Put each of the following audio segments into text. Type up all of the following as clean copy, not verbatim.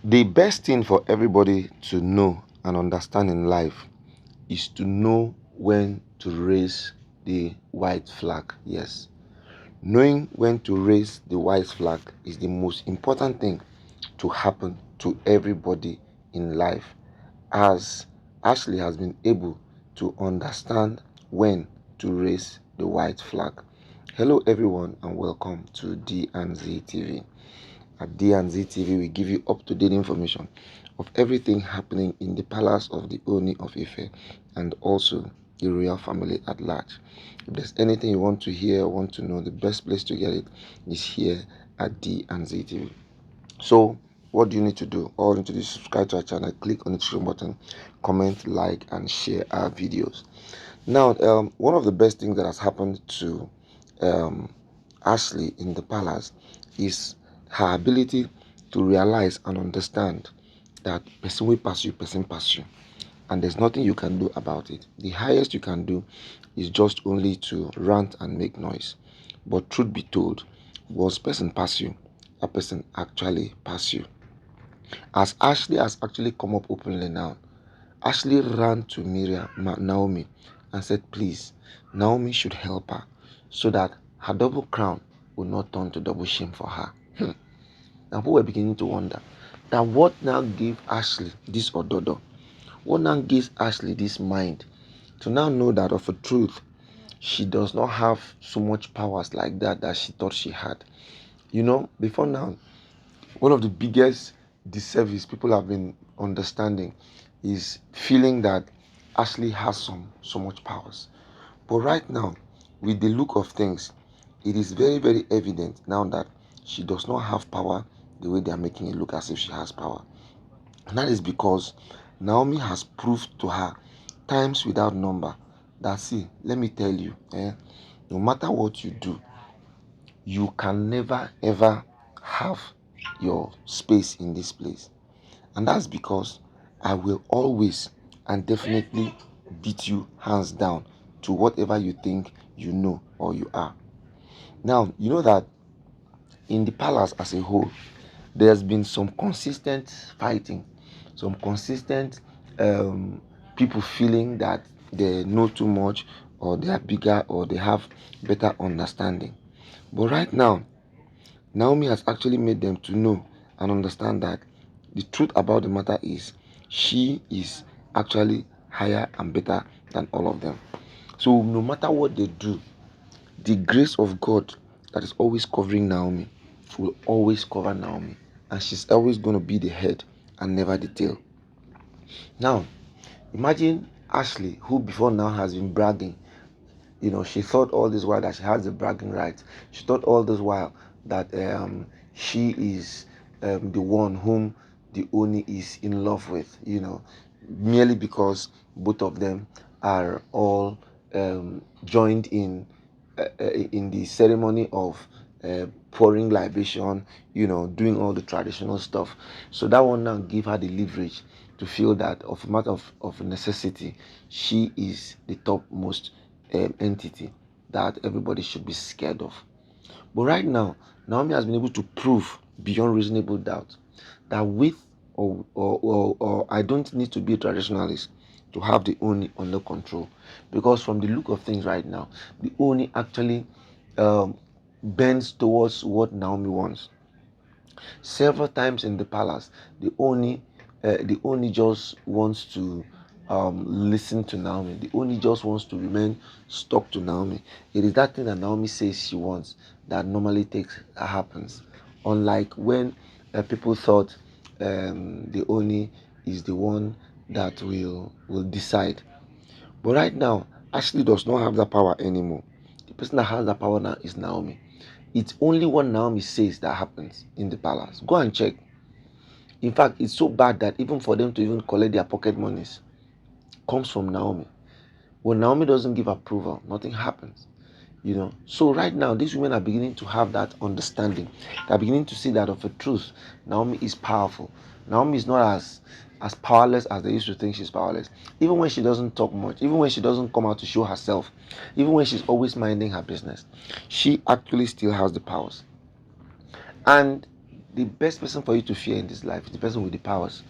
The best thing for everybody to know and understand in life is to know when to raise the white flag. Yes, knowing when to raise the white flag is the most important thing to happen to everybody in life, as Ashley has been able to understand when to raise the white flag. Hello, everyone, and welcome to D&Z TV. At D&Z TV, we give you up-to-date information of everything happening in the palace of the Oni of Ife and also the royal family at large. If there's anything you want to hear or want to know, the best place to get it is here at D&Z TV. So, what do you need to do? All you need to do is subscribe to our channel, click on the subscribe button, comment, like, and share our videos. Now, one of the best things that has happened to um, Ashley in the palace is her ability to realize and understand that person will pass you, and there's nothing you can do about it. The highest you can do is just only to rant and make noise. But truth be told, once person pass you, a person actually pass you. As Ashley has actually come up openly now, Ashley ran to Naomi, and said, please, Naomi should help her so that her double crown will not turn to double shame for her. Now, people were beginning to wonder that what now gave Ashley this ododo? What now gives Ashley this mind to now know that of a truth she does not have so much powers like that she thought she had? Before now, one of the biggest disservice people have been understanding is feeling that Ashley has so much powers. But right now, with the look of things, it is very, very evident now that she does not have power the way they are making it look as if she has power. And that is because Naomi has proved to her times without number that, see, let me tell you, no matter what you do, you can never ever have your space in this place. And that's because I will always and definitely beat you hands down to whatever you think you know or you are. Now, you know that in the palace as a whole, there's been some consistent fighting, some consistent um, people feeling that they know too much or they are bigger or they have better understanding. But right now, Naomi has actually made them to know and understand that the truth about the matter is she is actually higher and better than all of them. So no matter what they do, the grace of God that is always covering Naomi will always cover Naomi, and she's always going to be the head and never the tail. Now, imagine Ashley, who before now has been bragging. She thought all this while that she has the bragging rights. She thought all this while that she is the one whom the Oni is in love with, merely because both of them are all joined in the ceremony of pouring libation, doing all the traditional stuff. So that one now give her the leverage to feel that of a matter of necessity, she is the topmost entity that everybody should be scared of. But right now, Naomi has been able to prove beyond reasonable doubt that with or I don't need to be a traditionalist to have the Oni under control, because from the look of things right now, the Oni actually um, bends towards what Naomi wants. Several times in the palace, the Oni just wants to listen to Naomi. The Oni just wants to remain stuck to Naomi. It is that thing that Naomi says she wants that normally happens. Unlike when people thought the Oni is the one that will decide. But right now, Ashley does not have that power anymore. The person that has that power now is Naomi. It's only what Naomi says that happens in the palace. Go and check. In fact, it's so bad that even for them to even collect their pocket monies comes from Naomi. When Naomi doesn't give approval, nothing happens. So right now these women are beginning to have that understanding. They're beginning to see that of a truth, Naomi is powerful. Naomi is not as powerless as they used to think she's powerless. Even when she doesn't talk much, even when she doesn't come out to show herself, even when she's always minding her business, she actually still has the powers. And the best person for you to fear in this life is the person with the powers,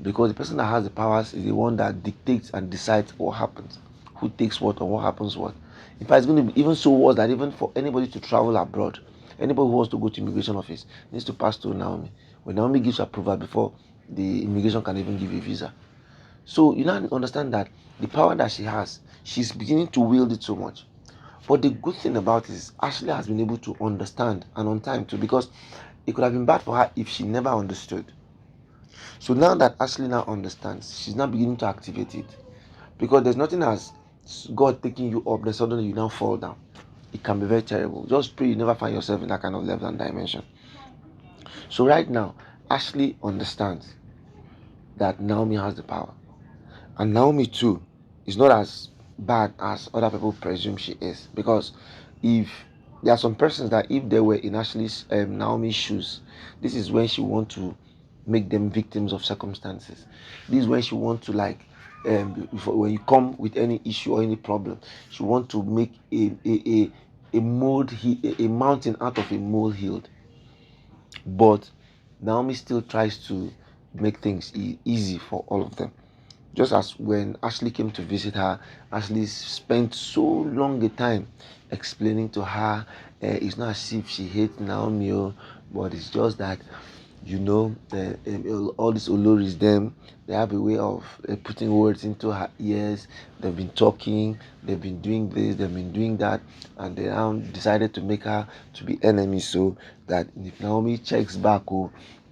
because the person that has the powers is the one that dictates and decides what happens, who takes what, or what happens what. In fact, it's going to be even so worse that even for anybody to travel abroad, anybody who wants to go to immigration office needs to pass through Naomi. When Naomi gives approval before the immigration can even give you a visa. So you now understand that the power that she has, she's beginning to wield it so much. But the good thing about it is Ashley has been able to understand, and on time too, because it could have been bad for her if she never understood. So now that Ashley now understands, she's now beginning to activate it. Because there's nothing as God taking you up, then suddenly you now fall down. It can be very terrible. Just pray you never find yourself in that kind of level and dimension. So right now, Ashley understands that Naomi has the power. And Naomi too is not as bad as other people presume she is. Because if there are some persons that if they were in Ashley's Naomi's shoes, this is when she want to make them victims of circumstances. This is when she want to like when you come with any issue or any problem, she want to make a mountain out of a molehill. But Naomi still tries to make things easy for all of them. Just as when Ashley came to visit her, Ashley spent so long a time explaining to her, it's not as if she hates Naomi, but it's just that, all these Oloris, them, they have a way of putting words into her ears. They've been talking, they've been doing this, they've been doing that, and they now decided to make her to be enemies, so that if Naomi checks back,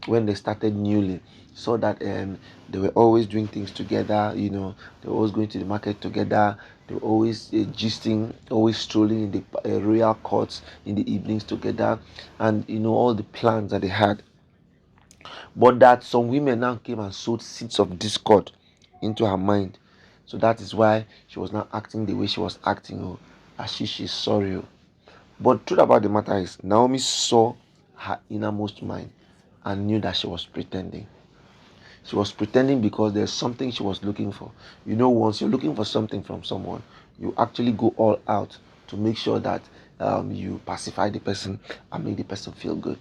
when they started newly, saw that they were always doing things together. They were always going to the market together. They were always gisting, always strolling in the royal courts in the evenings together, and all the plans that they had. But that some women now came and sowed seeds of discord into her mind. So that is why she was not acting the way she was acting. As she's sorry. But truth about the matter is, Naomi saw her innermost mind and knew that she was pretending. She was pretending because there's something she was looking for. Once you're looking for something from someone, you actually go all out to make sure that you pacify the person and make the person feel good.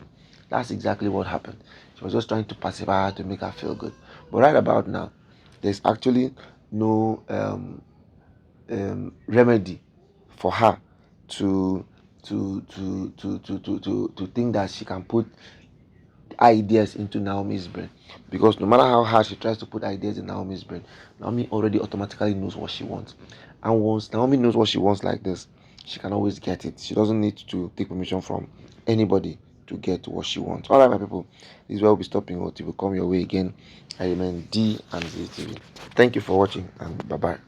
That's exactly what happened. She was just trying to pacify her to make her feel good. But right about now, there's actually no remedy for her to to think that she can put ideas into Naomi's brain, because no matter how hard she tries to put ideas in Naomi's brain, Naomi already automatically knows what she wants. And once Naomi knows what she wants like this, she can always get it. She doesn't need to take permission from anybody to get what she wants. All right, my people, this is where we'll be stopping. Until we come your way again, I remain D and ZTV. Thank you for watching, and bye bye.